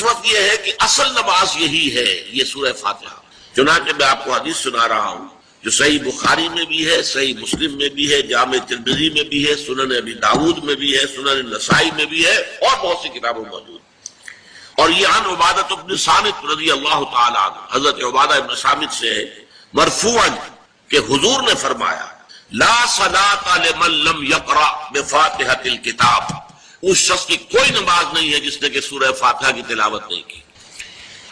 اس وقت یہ ہے کہ اصل نماز یہی ہے، یہ سورہ فاتحہ۔ چنانچہ میں آپ کو حدیث سنا رہا ہوں جو صحیح بخاری میں بھی ہے، صحیح مسلم میں بھی ہے، جامع ترمذی میں بھی ہے، سنن ابی داؤد میں بھی ہے، سنن نسائی میں بھی ہے، اور بہت سی کتابوں میں موجود۔ اور یہ عن عبادہ بن صامت رضی اللہ تعالی عنہ، حضرت عبادہ بن صامت سے ہے مرفوعا کہ حضور نے فرمایا لا صلاۃ لمن لم یقرأ بفاتحۃ الکتاب، اس شخص کی کوئی نماز نہیں ہے جس نے کہ سورہ فاتحہ کی تلاوت نہیں کی۔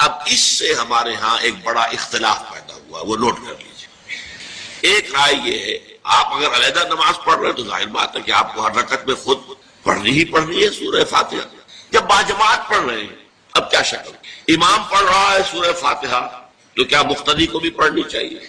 اب اس سے ہمارے ہاں ایک بڑا اختلاف پیدا ہوا، وہ نوٹ کر لیجیے۔ ایک رائے یہ ہے آپ اگر علیحدہ نماز پڑھ رہے ہیں تو ظاہر بات ہے کہ آپ کو ہر رکعت میں خود پڑھنی ہی پڑھنی ہے سورہ فاتحہ۔ جب باجماعت پڑھ رہے ہیں اب کیا شکل، امام پڑھ رہا ہے سورہ فاتحہ تو کیا مقتدی کو بھی پڑھنی چاہیے؟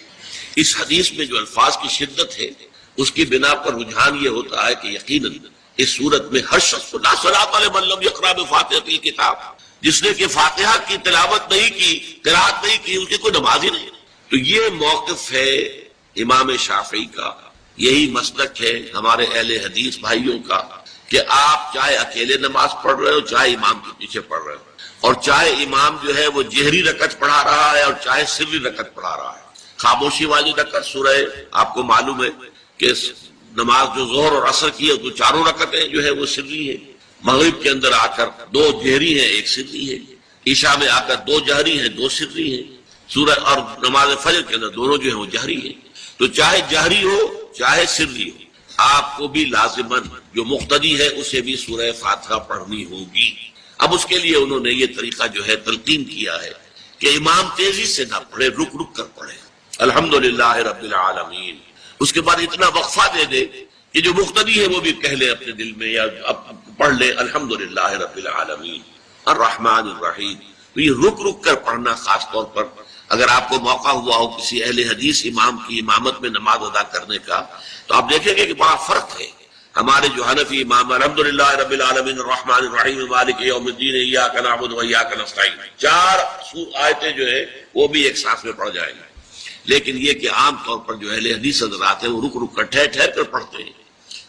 اس حدیث میں جو الفاظ کی شدت ہے اس کی بنا پر رجحان یہ ہوتا ہے کہ یقیناً اس صورت میں ہر شخص کو لا صلاۃ لمن لم یقرأ بفاتحۃ الکتاب، جس نے کہ فاتحہ کی تلاوت نہیں کی، قرأت نہیں کی، اس کی کوئی نماز ہی نہیں۔ تو یہ موقف ہے امام شافعی کا، یہی مسلک ہے ہمارے اہل حدیث بھائیوں کا کہ آپ چاہے اکیلے نماز پڑھ رہے ہو، چاہے امام کے پیچھے پڑھ رہے ہو، اور چاہے امام جو ہے وہ جہری رکعت پڑھا رہا ہے اور چاہے سری رکعت پڑھا رہا ہے۔ خاموشی والی رکعت سورہ آپ کو معلوم ہے کہ نماز جو ظہر اور عصر کی ہے تو چاروں رکعتیں جو ہے وہ سری ہے، مغرب کے اندر آ کر دو جہری ہیں ایک سری ہے، عشاء میں آ کر دو جہری ہیں دو سری ہیں، سورہ اور نماز فجر کے اندر دونوں جو ہیں وہ جہری ہیں۔ تو چاہے جہری ہو چاہے سری ہو، آپ کو بھی لازماً جو مقتدی ہے اسے بھی سورہ فاتحہ پڑھنی ہوگی۔ اب اس کے لیے انہوں نے یہ طریقہ جو ہے تلقین کیا ہے کہ امام تیزی سے نہ پڑھے، رک رک کر پڑھے الحمدللہ رب العالمین، اس کے بعد اتنا وقفہ دے دے کہ جو مقتدی ہے وہ بھی کہہ لے اپنے دل میں یا پڑھ لے الحمدللہ رب العالمین الرحمن الرحیم۔ تو یہ رک رک کر پڑھنا، خاص طور پر اگر آپ کو موقع ہوا ہو کسی اہل حدیث امام کی امامت میں نماز ادا کرنے کا تو آپ دیکھیں گے کہ بڑا فرق ہے۔ ہمارے جو حنفی امام الحمدللہ رب العالمین الرحمن الرحیم مالک یوم الدین ایاک نعبد و ایاک نستعین، 4 آیتیں جو ہے وہ بھی ایک ساتھ میں پڑھ جائیں گے۔ لیکن یہ کہ عام طور پر جو اہل حدیث حضرات ہیں وہ رک رک کر ٹھہر ٹھہر کر پڑھتے ہیں،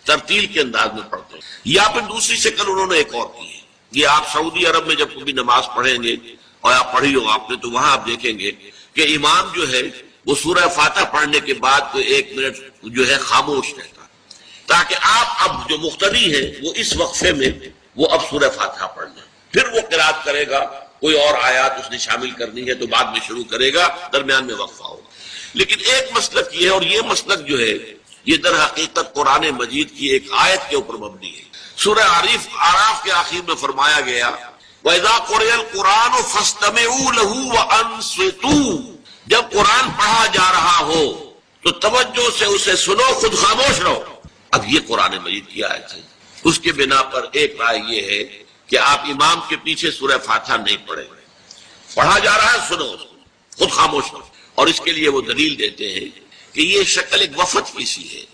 ترتیل کے انداز میں پڑھتے ہیں۔ یا پھر دوسری شکل انہوں نے ایک اور کی ہے، یہ آپ سعودی عرب میں جب کبھی نماز پڑھیں گے اور آپ پڑھی ہو آپ نے تو وہاں آپ دیکھیں گے کہ امام جو ہے وہ سورہ فاتحہ پڑھنے کے بعد کوئی 1 منٹ جو ہے خاموش رہتا ہے تاکہ آپ اب جو مقتدی ہیں وہ اس وقفے میں وہ اب سورہ فاتحہ پڑھ لیں، پھر وہ قرات کرے گا، کوئی اور آیات اس نے شامل کرنی ہے تو بعد میں شروع کرے گا، درمیان میں وقفہ ہوگا۔ لیکن ایک مسلک یہ ہے، اور یہ مسلک جو ہے یہ در حقیقت قرآن مجید کی ایک آیت کے اوپر مبنی ہے۔ سورہ اعراف کے آخر میں فرمایا گیا وَإِذَا قُرِئَ الْقُرْآنُ فَاسْتَمِعُوا لَهُ وَأَنصِتُوا، جب قرآن پڑھا جا رہا ہو تو توجہ سے اسے سنو، خود خاموش رہو۔ اب یہ قرآن مجید کی آیت ہے، اس کے بنا پر ایک رائے یہ ہے کہ آپ امام کے پیچھے سورہ فاتحہ نہیں پڑھیں، پڑھا جا رہا ہے سنو اس کو، خود خاموش رہو۔ اور اس کے لیے وہ دلیل دیتے ہیں کہ یہ شکل ایک وفد کی سی ہے،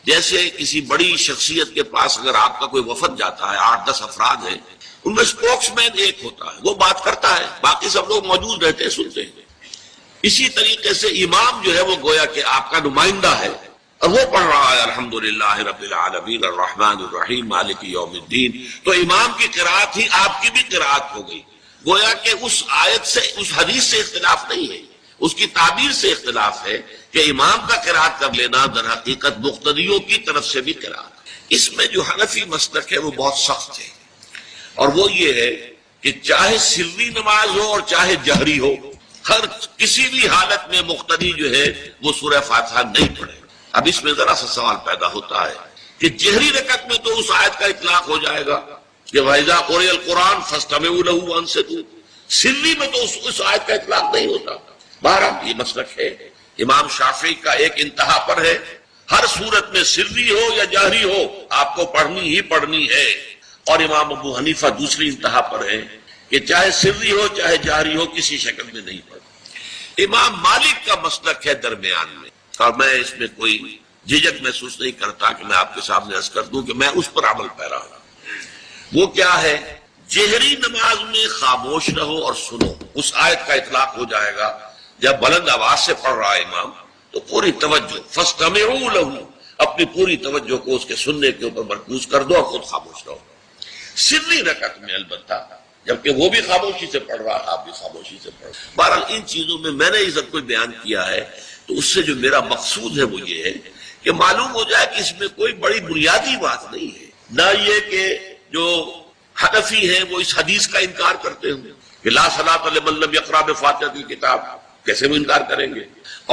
جیسے کسی بڑی شخصیت کے پاس اگر آپ کا کوئی وفد جاتا ہے، 8-10 افراد ہیں، ان میں اسپوکس مین ایک ہوتا ہے، وہ بات کرتا ہے، باقی سب لوگ موجود رہتے ہیں، سنتے ہیں۔ اسی طریقے سے امام جو ہے وہ گویا کہ آپ کا نمائندہ ہے اور وہ پڑھ رہا ہے الحمدللہ رب العالمین الرحمن الرحیم مالک یوم الدین، تو امام کی قرات ہی آپ کی بھی قرات ہو گئی۔ گویا کہ اس آیت سے، اس حدیث سے اختلاف نہیں ہے، اس کی تعبیر سے اختلاف ہے کہ امام کا قرات کر لینا در حقیقت مقتدیوں کی طرف سے بھی قرات۔ اس میں جو حنفی مسلک ہے وہ بہت سخت ہے، اور وہ یہ ہے کہ چاہے سری نماز ہو اور چاہے جہری ہو، ہر کسی بھی حالت میں مقتدی جو ہے وہ سورہ فاتحہ نہیں پڑھے۔ اب اس میں ذرا سا سوال پیدا ہوتا ہے کہ جہری رکعت میں تو اس آیت کا اطلاق ہو جائے گا کہ وَإِذَا قُرِئَ الْقُرْآنُ فَاسْتَمِعُوا لَهُ وَأَنصِتُوا، سری میں تو اس آیت کا اطلاق نہیں ہوتا۔ بہرحال یہ مسلک ہے امام شافعی کا، ایک انتہا پر ہے، ہر صورت میں سری ہو یا جہری ہو آپ کو پڑھنی ہی پڑھنی ہے، اور امام ابو حنیفہ دوسری انتہا پر ہے کہ چاہے سری ہو چاہے جہری ہو کسی شکل میں نہیں پڑھنی۔ امام مالک کا مسلک ہے درمیان میں، اور میں اس میں کوئی جھجک محسوس نہیں کرتا کہ میں آپ کے سامنے عرض کر دوں کہ میں اس پر عمل پیرا ہوں۔ وہ کیا ہے، جہری نماز میں خاموش رہو اور سنو، اس آیت کا اطلاق ہو جائے گا جب بلند آواز سے پڑھ رہا ہے امام تو پوری توجہ فاستمعوا له، اپنی پوری توجہ کو اس کے سننے کے اوپر مرکوز کر دو اور خود خاموش رہو۔ سری رکعت میں البتہ جبکہ وہ بھی خاموشی سے پڑھ رہا ہے، آپ بھی خاموشی سے پڑھ رہے ہیں۔ بہرحال ان چیزوں میں میں نے یہ سب کچھ بیان کیا ہے، تو اس سے جو میرا مقصود ہے وہ یہ ہے کہ معلوم ہو جائے کہ اس میں کوئی بڑی بنیادی بات نہیں ہے، نہ یہ کہ جو حنفی ہیں وہ اس حدیث کا انکار کرتے ہوں کہ لا صلاۃ لمن لم یقرأ بفاتحۃ الکتاب، کیسے وہ انکار کریں گے؟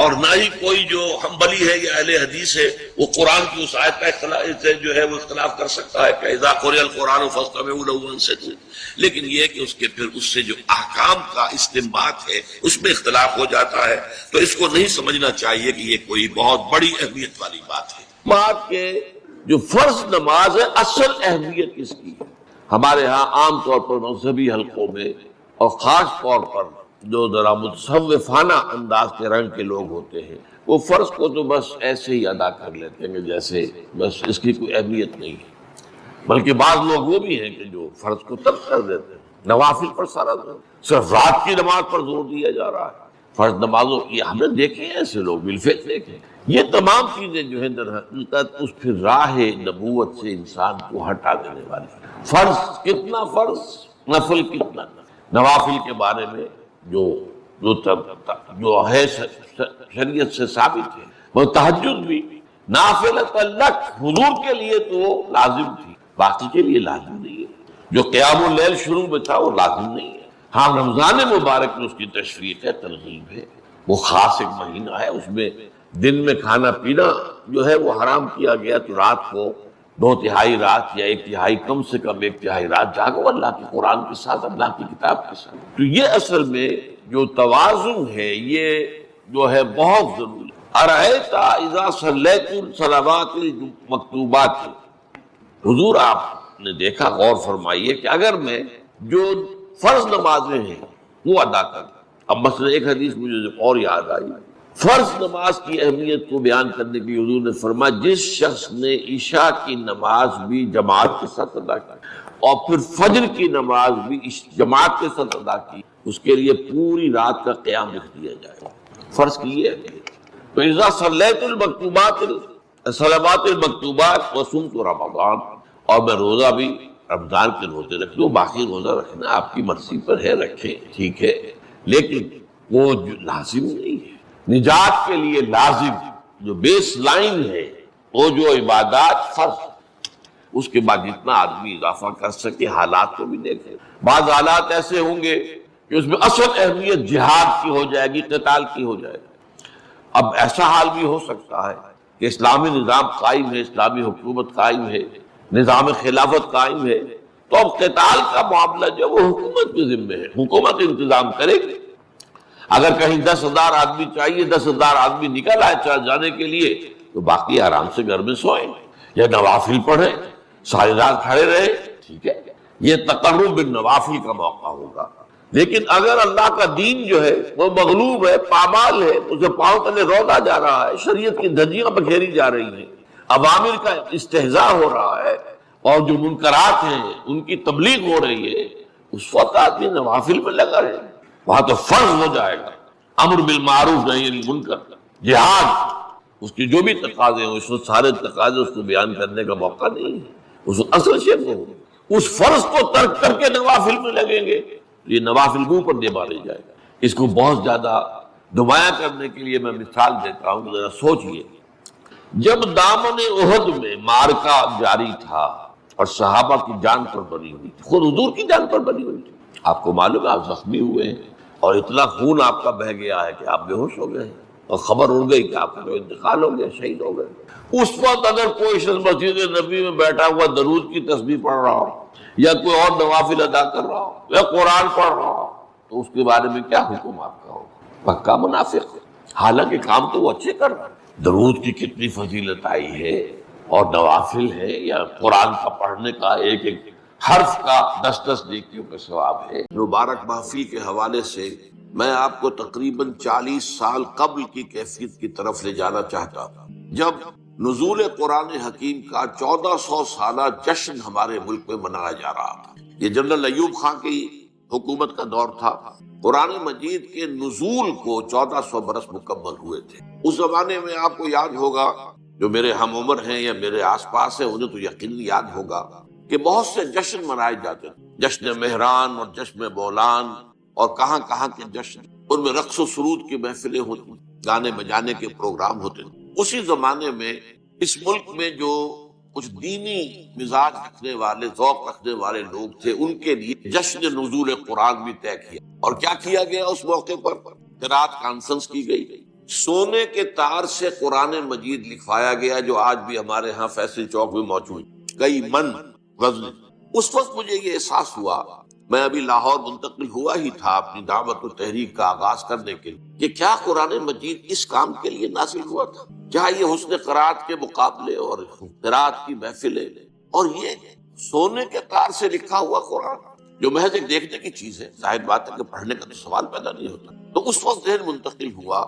اور نہ ہی کوئی جو حنبلی ہے یا اہل حدیث ہے وہ قرآن کی اس آیت کا اختلاف سے جو ہے وہ اختلاف کر سکتا ہے کہ اذا قرئ القرآن فاستمعوا له وانصتوا، لیکن یہ کہ اس کے پھر اس سے جو احکام کا استنباط ہے اس میں اختلاف ہو جاتا ہے، تو اس کو نہیں سمجھنا چاہیے کہ یہ کوئی بہت بڑی اہمیت والی بات ہے۔ بات کہ جو فرض نماز ہے اصل اہمیت اس کی ہے ہمارے ہاں عام طور پر مذہبی حلقوں میں، اور خاص طور پر جو ذرا متصوفانہ انداز کے رنگ کے لوگ ہوتے ہیں، وہ فرض کو تو بس ایسے ہی ادا کر لیتے ہیں جیسے بس اس کی کوئی اہمیت نہیں ہے، بلکہ بعض لوگ وہ بھی ہیں کہ جو فرض کو ترک کر دیتے ہیں، نوافل پر سارا صرف رات کی نماز پر زور دیا جا رہا ہے، فرض نمازوں کی ہم نے دیکھے ہیں ایسے لوگ بالفعل دیکھے۔ یہ تمام چیزیں جو ہیں در حقیقت اس پھر راہ نبوت سے انسان کو ہٹا دینے والی۔ فرض کتنا فرض، نفل کتنا، نوافل کے بارے میں جو ہے شریعت سے ثابت ہے، وہ تہجد بھی نافلۃ لک، حضور کے لیے تو وہ لازم تھی، باقی کے لیے لازم نہیں ہے۔ جو قیام اللیل شروع میں تھا وہ لازم نہیں ہے، ہاں رمضان مبارک میں اس کی تشریف ہے، ترغیب ہے، وہ خاص ایک مہینہ ہے، اس میں دن میں کھانا پینا جو ہے وہ حرام کیا گیا، تو رات کو 2/3 رات یا 1/3 کم سے کم 1/3 رات جاگو اللہ کے قرآن کے ساتھ، اللہ کی کتاب کے ساتھ۔ تو یہ اصل میں جو توازن ہے یہ جو ہے بہت ضروری ہے۔ ارأیت اذا صلیت الصلوات المکتوبات، حضور آپ نے دیکھا، غور فرمائیے کہ اگر میں جو فرض نمازیں ہیں وہ ادا کروں، اب مثلا ایک حدیث مجھے اور یاد آئی، فرض نماز کی اہمیت کو بیان کرنے کی حضور نے فرمایا جس شخص نے عشاء کی نماز بھی جماعت کے ساتھ ادا کی اور پھر فجر کی نماز بھی جماعت کے ساتھ ادا کی، اس کے لیے پوری رات کا قیام لکھ دیا جائے گا۔ فرض کی یہ ہے تو اذا صلیت المکتوبات صلوات المکتوبات وصمت رمضان، اور میں روزہ بھی رمضان کے روزے رکھ لوں، باقی روزہ رکھنا آپ کی مرضی پر ہے، رکھیں ٹھیک ہے، لیکن وہ لازم نہیں ہے۔ نجات کے لیے لازم جو بیس لائن ہے وہ جو عبادات فرض، اس کے بعد جتنا آدمی اضافہ کر سکے، حالات کو بھی دیکھے۔ بعض حالات ایسے ہوں گے کہ اس میں اصل اہمیت جہاد کی ہو جائے گی، قتال کی ہو جائے گی۔ اب ایسا حال بھی ہو سکتا ہے کہ اسلامی نظام قائم ہے، اسلامی حکومت قائم ہے، نظام خلافت قائم ہے، تو اب قتال کا معاملہ جو وہ حکومت کے ذمہ ہے، حکومت انتظام کرے گی۔ اگر کہیں 10,000 آدمی چاہیے، 10,000 آدمی نکل آئے جانے کے لیے، تو باقی آرام سے گھر میں سوئیں یا نوافل پڑھیں، ساری رات کھڑے رہے، ٹھیک ہے، یہ تقرب بالنوافل کا موقع ہوگا۔ لیکن اگر اللہ کا دین جو ہے وہ مغلوب ہے، پامال ہے، اسے پاؤں تلے رودا جا رہا ہے، شریعت کی دھجیاں بکھیری جا رہی ہیں، عوامر کا استہزاء ہو رہا ہے، اور جو منکرات ہیں ان کی تبلیغ ہو رہی ہے، اس وقت آدمی نوافل میں لگا رہے، وہاں تو فرض ہو جائے گا، امر بالمعروف نہی عن المنکر، جہاد، اس کی جو بھی تقاضے ہیں، اس وقت سارے تقاضے اس کو بیان کرنے کا موقع نہیں ہے، اس وقت اصل شیء کو اس فرض کو ترک کر کے نوافل میں لگیں گے، یہ نوافل منہ پر دے مارے جائے گا۔ اس کو بہت زیادہ نمایاں کرنے کے لیے میں مثال دیتا ہوں، ذرا سوچئے، جب دامن احد میں معرکہ جاری تھا اور صحابہ کی جان پر بنی ہوئی تھی، خود حضور کی جان پر بنی ہوئی تھی، آپ کو معلوم ہے آپ زخمی ہوئے ہیں اور اتنا خون آپ کا بہہ گیا ہے کہ آپ بے ہوش ہو گئے ہیں، اور خبر اڑ گئی کہ آپ کا انتقال ہو گیا، شہید ہو گئے۔ اس وقت اگر کوئی شخص مسجد نبی میں بیٹھا ہوا درود کی تسبیح پڑھ رہا ہو، یا کوئی اور نوافل ادا کر رہا ہو، یا قرآن پڑھ رہا ہو، تو اس کے بارے میں کیا حکم آپ کا ہوگا؟ پکا منافق ہے، حالانکہ کام تو وہ اچھے کر رہا ہے۔ درود کی کتنی فضیلت آئی ہے، اور نوافل ہے، یا قرآن کا پڑھنے کا ایک ایک حرف کا 10 نیکیوں کا ثواب ہے۔ مبارک محفل کے حوالے سے میں آپ کو تقریباً 40 سال قبل کی کیفیت کی طرف لے جانا چاہتا ہوں، جب نزول قرآن حکیم کا 1400 سالہ جشن ہمارے ملک میں منایا جا رہا تھا۔ یہ جنرل ایوب خان کی حکومت کا دور تھا۔ قرآن مجید کے نزول کو 1400 برس مکمل ہوئے تھے۔ اس زمانے میں آپ کو یاد ہوگا، جو میرے ہم عمر ہیں یا میرے آس پاس ہیں انہیں تو یقیناً یاد ہوگا کہ بہت سے جشن منائے جاتے تھے۔ جشن مہران اور جشن بولان اور کہاں کہاں کے جشن، ان میں رقص و سرود کی محفلیں ہوتی، گانے بجانے کے پروگرام ہوتے۔ اسی زمانے میں اس ملک میں جو کچھ دینی مزاج رکھنے والے، ذوق رکھنے والے لوگ تھے، ان کے لیے جشن نزول قرآن بھی طے کیا۔ اور کیا کیا گیا اس موقع پر؟ قرات کانفرنس کی گئی، سونے کے تار سے قرآن مجید لکھوایا گیا، جو آج بھی ہمارے ہاں فیصل چوک میں موجود، کئی من غزل۔ اس وقت مجھے یہ احساس ہوا، میں ابھی لاہور منتقل ہوا ہی تھا اپنی دعوت و تحریک کا آغاز کرنے کے لیے، کہ کیا قرآن مجید اس کام کے لیے نازل ہوا تھا؟ کیا یہ حسن قرات کے مقابلے اور قرات کی محفلیں اور یہ سونے کے تار سے لکھا ہوا قرآن جو محض ایک دیکھنے کی چیز ہے، ظاہر بات ہے کہ پڑھنے کا تو سوال پیدا نہیں ہوتا۔ تو اس وقت ذہن منتقل ہوا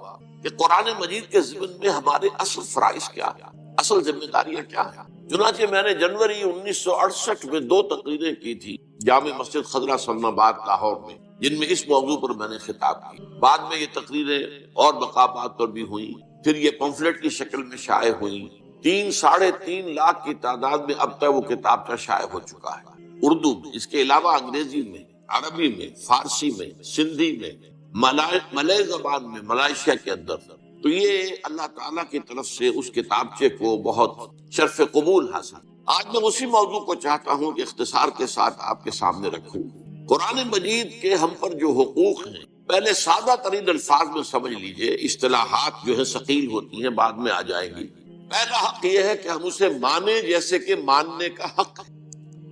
کہ قرآن مجید کے ضمن میں ہمارے اصل فرائض کیا ہیں، اصل ذمہ داریاں کیا ہیں۔ چنانچہ میں نے جنوری 1968 میں 2 تقریریں کی تھی جامع مسجد خضرہ سلم آباد لاہور میں، جن میں اس موضوع پر میں نے خطاب کی۔ بعد میں یہ تقریریں اور مقامات پر بھی ہوئیں، پھر یہ پمفلٹ کی شکل میں شائع ہوئیں۔ 3-3.5 لاکھ کی تعداد میں اب تک وہ کتابچہ شائع ہو چکا ہے، اردو میں، اس کے علاوہ انگریزی میں، عربی میں، فارسی میں، سندھی میں، ملائے زبان میں، ملائیشیا کے اندر۔ تو یہ اللہ تعالیٰ کی طرف سے اس کتابچے کو بہت شرف قبول حاصل۔ آج میں اسی موضوع کو چاہتا ہوں کہ اختصار کے ساتھ آپ کے سامنے رکھوں۔ قرآن مجید کے ہم پر جو حقوق ہیں، پہلے سادہ ترین الفاظ میں سمجھ لیجئے، اصطلاحات جو ہے ثقیل ہوتی ہیں، بعد میں آ جائیں گی۔ پہلا حق یہ ہے کہ ہم اسے مانیں جیسے کہ ماننے کا حق ہے۔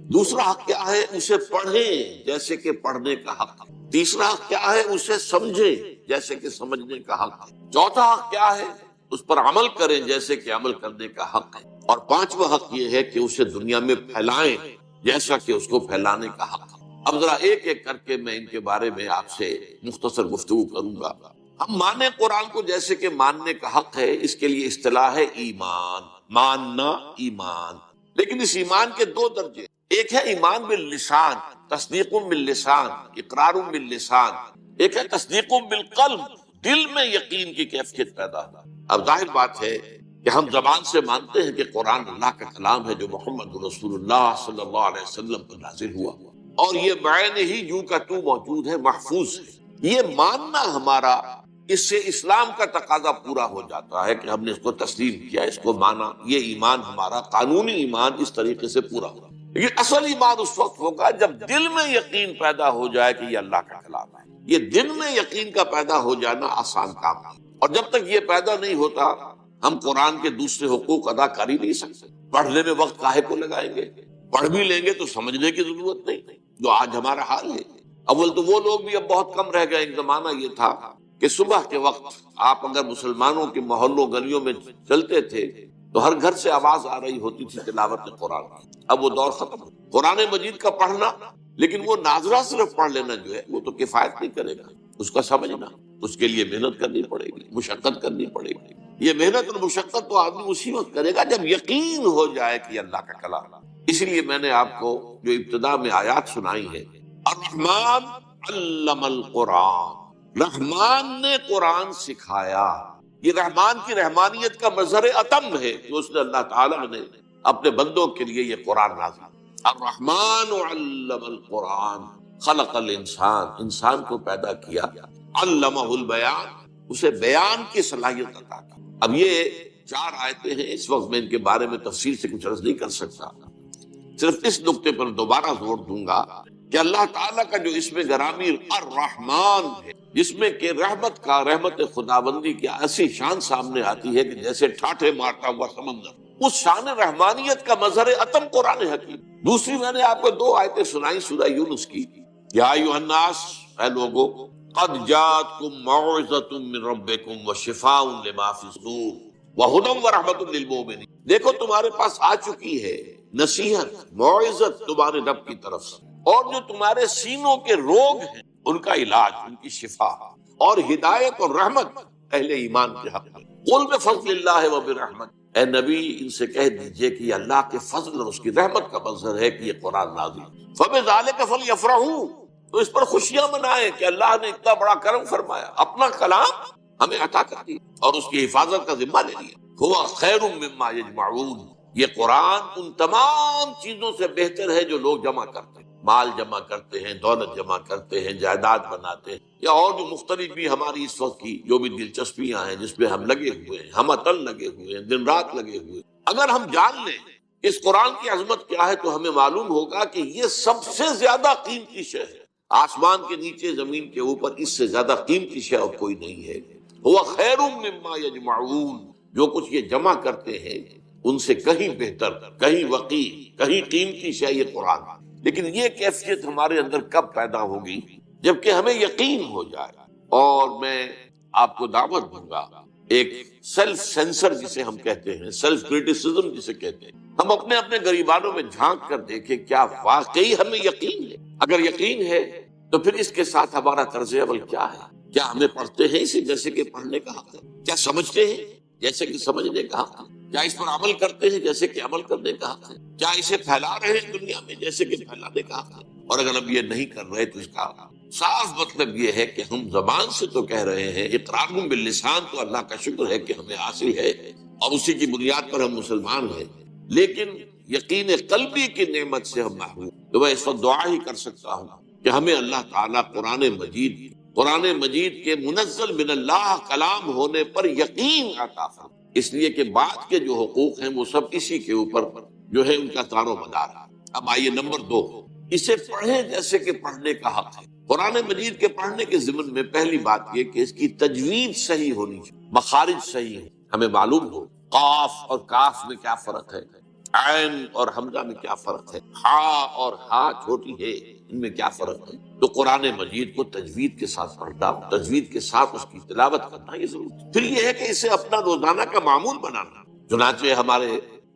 دوسرا حق کیا ہے؟ اسے پڑھیں جیسے کہ پڑھنے کا حق ہے۔ تیسرا حق کیا ہے؟ اسے سمجھیں جیسے کہ سمجھنے کا حق ہے۔ چوتھا حق کیا ہے؟ اس پر عمل کریں جیسے کہ عمل کرنے کا حق ہے۔ اور پانچواں حق یہ ہے کہ اسے دنیا میں پھیلائیں جیسا کہ اس کو پھیلانے کا حق ہے۔ اب ذرا ایک ایک کر کے میں ان کے بارے میں آپ سے مختصر گفتگو کروں گا۔ ہم مانیں قرآن کو جیسے کہ ماننے کا حق ہے، اس کے لیے اصطلاح ہے ایمان، ماننا، ایمان۔ لیکن اس ایمان کے 2 درجے، ایک ہے ایمان باللسان، تصدیق باللسان، اقرار باللسان، ایک ہے تصدیق بالقلب، دل میں یقین کی کیفیت پیدا ہو۔ اب ظاہر بات ہے کہ ہم زبان سے مانتے ہیں کہ قرآن اللہ کا کلام ہے جو محمد رسول اللہ صلی اللہ علیہ وسلم پر نازل ہوا، اور یہ بعین ہی یوں کا تو موجود ہے، محفوظ ہے۔ یہ ماننا ہمارا، اس سے اسلام کا تقاضا پورا ہو جاتا ہے کہ ہم نے اس کو تسلیم کیا، اس کو مانا۔ یہ ایمان ہمارا قانونی ایمان اس طریقے سے پورا ہوا۔ یہ اصل ایمان اس وقت ہوگا جب دل میں یقین پیدا ہو جائے کہ یہ اللہ کا کلام ہے۔ یہ دل میں یقین کا پیدا ہو جانا آسان کام ہے، اور جب تک یہ پیدا نہیں ہوتا ہم قرآن کے دوسرے حقوق ادا کر ہی نہیں سکتے۔ پڑھنے میں وقت کاہے کو لگائیں گے؟ پڑھ بھی لیں گے تو سمجھنے کی ضرورت نہیں، جو آج ہمارا حال ہے۔ اول تو وہ لوگ بھی اب بہت کم رہ گئے۔ ایک زمانہ یہ تھا کہ صبح کے وقت آپ اگر مسلمانوں کے محلوں گلیوں میں چلتے تھے تو ہر گھر سے آواز آ رہی ہوتی تھی تلاوت قرآن۔ اب وہ دور ختم ہو۔ قرآن مجید کا پڑھنا، لیکن وہ ناظرہ صرف پڑھ لینا جو ہے وہ تو کفایت نہیں کرے گا۔ اس کا سمجھنا، اس کے لیے محنت کرنی پڑے گی، مشقت کرنی پڑے گی۔ یہ محنت اور مشقت تو آدمی اسی وقت کرے گا جب یقین ہو جائے کہ اللہ کا کلام۔ اس لیے میں نے آپ کو جو ابتدا میں آیات سنائی ہے، الرحمن علم القرآن، رحمان نے قرآن سکھایا۔ یہ رحمان کی رحمانیت کا مظہر اتم ہے کہ اس نے اللہ تعالیٰ نے اپنے بندوں کے لیے یہ قرآن نازل۔ الرحمن علم القرآن، خلق الانسان، انسان کو پیدا کیا، علمہ البیان، اسے بیان کی صلاحیت عطا کی۔ اب یہ 4 آیتیں ہیں، اس وقت میں ان کے بارے میں تفصیل سے کچھ عرض نہیں کر سکتا، صرف اس نقطے پر دوبارہ زور دوں گا کہ اللہ تعالیٰ کا جو اسم گرامی الرحمن ہے، جس میں کہ رحمت خداوندی کی ایسی شان سامنے آتی ہے کہ جیسے ٹھاٹھے مارتا ہوا سمندر، اس شان رحمانیت کا مظہر اتم قرآن حکیم۔ دوسری میں نے آپ کو 2 آیتیں سنائی سورہ یونس کی، یا ایھا الناس، اے لوگو، قد جاءتکم موعظۃ من ربکم وشفاء لما فی الصدور وہدی ورحمۃ للمؤمنین۔ دیکھو تمہارے پاس آ چکی ہے نصیحت، موعظت تمہارے رب کی طرف سے، اور جو تمہارے سینوں کے روگ ہیں ان کا علاج، ان کی شفا، اور ہدایت اور رحمت اہل ایمان کے حق میں۔ قل بفضل اللہ وبرحمت، اے نبی ان سے کہہ دیجئے کہ یہ اللہ کے فضل اور اس کی رحمت کا مظہر ہے کہ یہ قرآن نازل۔ فبذلک فلیفرحوا، تو اس پر خوشیاں منائیں کہ اللہ نے اتنا بڑا کرم فرمایا، اپنا کلام ہمیں عطا کر دیا اور اس کی حفاظت کا ذمہ لے لیا۔ ہوا خیر مما یجمعون، یہ قرآن ان تمام چیزوں سے بہتر ہے جو لوگ جمع کرتے ہیں۔ مال جمع کرتے ہیں، دولت جمع کرتے ہیں، جائیداد بناتے ہیں، یا اور جو مختلف بھی ہماری اس وقت کی جو بھی دلچسپیاں ہیں جس پہ ہم لگے ہوئے ہیں، ہم عطل لگے ہوئے ہیں، دن رات لگے ہوئے ہیں، اگر ہم جان لیں اس قرآن کی عظمت کیا ہے تو ہمیں معلوم ہوگا کہ یہ سب سے زیادہ قیمتی شے ہے۔ آسمان کے نیچے، زمین کے اوپر اس سے زیادہ قیمتی شے اور کوئی نہیں ہے۔ ہوا خیر مما یجمعون، جو کچھ یہ جمع کرتے ہیں ان سے کہیں بہتر، کہیں وقی، کہیں قیمتی شے یہ قرآن۔ لیکن یہ کیفیت ہمارے اندر کب پیدا ہوگی؟ جبکہ ہمیں یقین ہو جائے۔ اور میں آپ کو دعوت دوں گا ایک سیلف سینسر جسے ہم کہتے ہیں، سیلف کریٹیسزم جسے کہتے ہیں، ہم اپنے اپنے گریبانوں میں جھانک کر دیکھیں کیا واقعی ہمیں یقین ہے؟ اگر یقین ہے تو پھر اس کے ساتھ ہمارا طرز عمل کیا ہے؟ کیا ہمیں پڑھتے ہیں اسے جیسے کہ پڑھنے کا حق ہے؟ کیا سمجھتے ہیں جیسے کہ سمجھنے کا حق ہے؟ کیا اس پر عمل کرتے ہیں جیسے کہ عمل کرنے کا حق ہے؟ کیا اسے پھیلا رہے ہیں دنیا میں جیسے کہ پھیلانے کا حق ہے؟ اور اگر ہم یہ نہیں کر رہے تو اس کا صاف مطلب یہ ہے کہ ہم زبان سے تو کہہ رہے ہیں، اقرار باللسان تو اللہ کا شکر ہے کہ ہمیں حاصل ہے اور اسی کی بنیاد پر ہم مسلمان ہیں، لیکن یقین قلبی کی نعمت سے ہم محروم۔ تو میں اس وقت دعا ہی کر سکتا ہوں کہ ہمیں اللہ تعالیٰ قرآن مجید کے منزل من اللہ کلام ہونے پر یقین عطا فرمائے، اس لیے کہ بعد کے جو حقوق ہیں وہ سب اسی کے اوپر جو ہے ان کا دار و مدار ہے۔ اب آئیے نمبر 2، اسے پڑھیں جیسے کہ پڑھنے کا حق ہے۔ قرآن مجید کے پڑھنے کے ضمن میں پہلی بات یہ کہ اس کی تجوید صحیح ہونی چاہیے، مخارج صحیح ہے، ہمیں معلوم ہو قاف اور کاف میں کیا فرق ہے، عین اور حمزہ میں کیا فرق ہے، ہا اور ہا چھوٹی ہے ان میں کیا فرق ہے۔ تو قرآن مجید کو تجوید کے ساتھ پڑھنا، تجوید کے ساتھ اس کی تلاوت کرنا یہ ضروری۔ پھر یہ ہے کہ اسے اپنا روزانہ کا معمول بنانا۔ چنانچہ ہمارے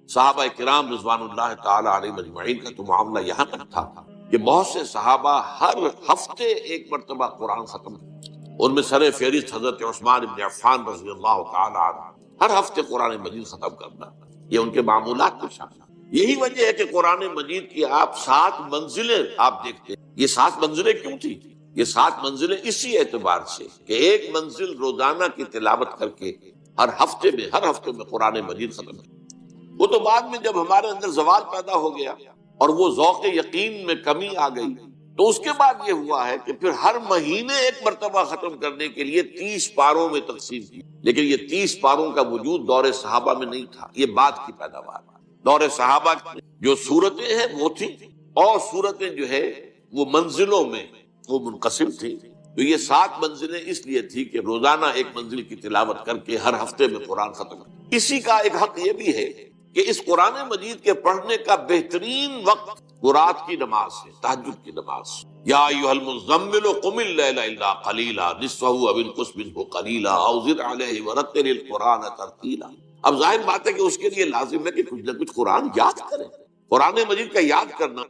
صحابہ کرام رضوان اللہ تعالی علیہم اجمعین کا تو معاملہ یہاں تک تھا کہ بہت سے صحابہ ہر ہفتے ایک مرتبہ قرآن ختم کرتے، ان میں سر فہرست حضرت عثمان بن عفان رضی اللہ تعالی عنہ، ہر ہفتے قرآن مجید ختم کرنا یہ ان کے معمولات میں شامل۔ یہی وجہ ہے کہ قرآن مجید کی آپ 7 منزلیں آپ دیکھتے ہیں۔ یہ 7 منزلیں کیوں تھی؟ یہ 7 منزلیں اسی اعتبار سے کہ ایک منزل روزانہ کی تلاوت کر کے ہر ہفتے میں قرآن مجید ختم کر۔ وہ تو بعد میں جب ہمارے اندر زوال پیدا ہو گیا اور وہ ذوق یقین میں کمی آ گئی تو اس کے بعد یہ ہوا ہے کہ پھر ہر مہینے ایک مرتبہ ختم کرنے کے لیے 30 پاروں میں تقسیم کی۔ لیکن یہ 30 پاروں کا وجود دور صحابہ میں نہیں تھا، یہ بعد کی پیداوار۔ دور صحابہ جو صورتیں ہیں وہ تھی، اور صورتیں جو ہے وہ منزلوں میں وہ منقسم تھی۔ تو یہ 7 منزلیں اس لیے تھی کہ روزانہ ایک منزل کی تلاوت کر کے ہر ہفتے میں قرآن ختم۔ اسی کا ایک حق یہ بھی ہے کہ اس قرآن مجید کے پڑھنے کا بہترین وقت رات کی نماز ہے، تہجد کی نماز۔ یا ایھا المزمل قم اللیل الا قلیلا نصفہ او انقص منہ قلیلا او زد علیہ ورتل القرآن ترتیلا۔ اب ظاہر بات ہے کہ اس کے لیے لازم ہے کہ کچھ نہ کچھ قرآن یاد کریں۔ قرآن مجید کا یاد کرنا